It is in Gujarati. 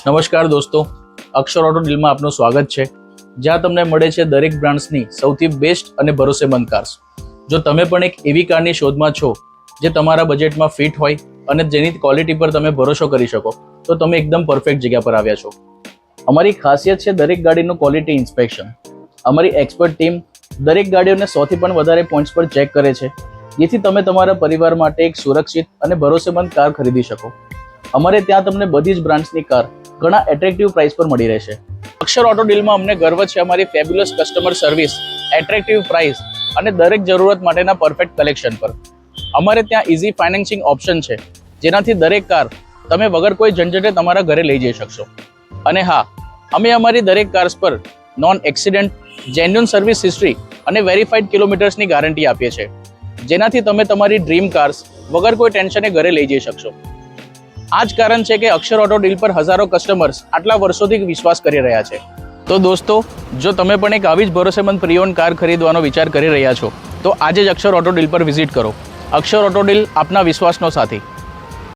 નમસ્કાર દોસ્તો, અક્ષર ઓટો ડીલમાં આપનું સ્વાગત છે, જ્યાં તમને મળે છે દરેક બ્રાન્ડ્સની સૌથી બેસ્ટ અને ભરોસેમંદ કાર્સ. જો તમે પણ એક એવી કારની શોધમાં છો જે તમારા બજેટમાં ફિટ હોય અને જેની ક્વોલિટી પર તમે ભરોસો કરી શકો, તો તમે એકદમ પરફેક્ટ જગ્યા પર આવ્યા છો. અમારી ખાસિયત છે દરેક ગાડીનું ક્વોલિટી ઇન્સ્પેક્શન. અમારી એક્સપર્ટ ટીમ દરેક ગાડીઓને 100થી પણ વધારે પોઈન્ટ્સ પર ચેક કરે છે, જેથી તમે તમારા પરિવાર માટે એક સુરક્ષિત અને ભરોસેમંદ કાર ખરીદી શકો. અમારે ત્યાં તમને બધી જ બ્રાન્ડ્સની કાર ઘણા એટ્રેક્ટિવ પ્રાઇસ પર મળી રહેશે. અક્ષર ઓટો ડીલમાં અમને ગર્વ છે અમારી fabulous customer service, attractive price અને દરેક જરૂરત માટેના પરફેક્ટ કલેક્શન પર. અમારે ત્યાં ઇઝી ફાઇનાન્સિંગ ઓપ્શન છે, જેનાથી દરેક કાર તમે વગર કોઈ ઝંઝટે તમારા ઘરે લઈ જઈ શકશો. અને હા, અમે અમારી દરેક કાર્સ પર non accident, genuine service history અને વેરીફાઈડ કિલોમીટર્સની ગેરંટી આપીએ છીએ, જેનાથી તમે તમારી ડ્રીમ કાર્સ વગર કોઈ ટેન્શને ઘરે લઈ જઈ શકશો. આ જ કારણ છે કે અક્ષર ઓટો ડીલ પર હજારો કસ્ટમર્સ આટલા વર્ષોથી વિશ્વાસ કરી રહ્યા છે. તો દોસ્તો, જો તમે પણ એક આવી જ ભરોસેમંદ પ્રી-ઓન્ડ કાર ખરીદવાનો વિચાર કરી રહ્યા છો, તો આજે જ અક્ષર ઓટો ડીલ પર વિઝિટ કરો. અક્ષર ઓટો ડીલ આપના વિશ્વાસનો સાથી.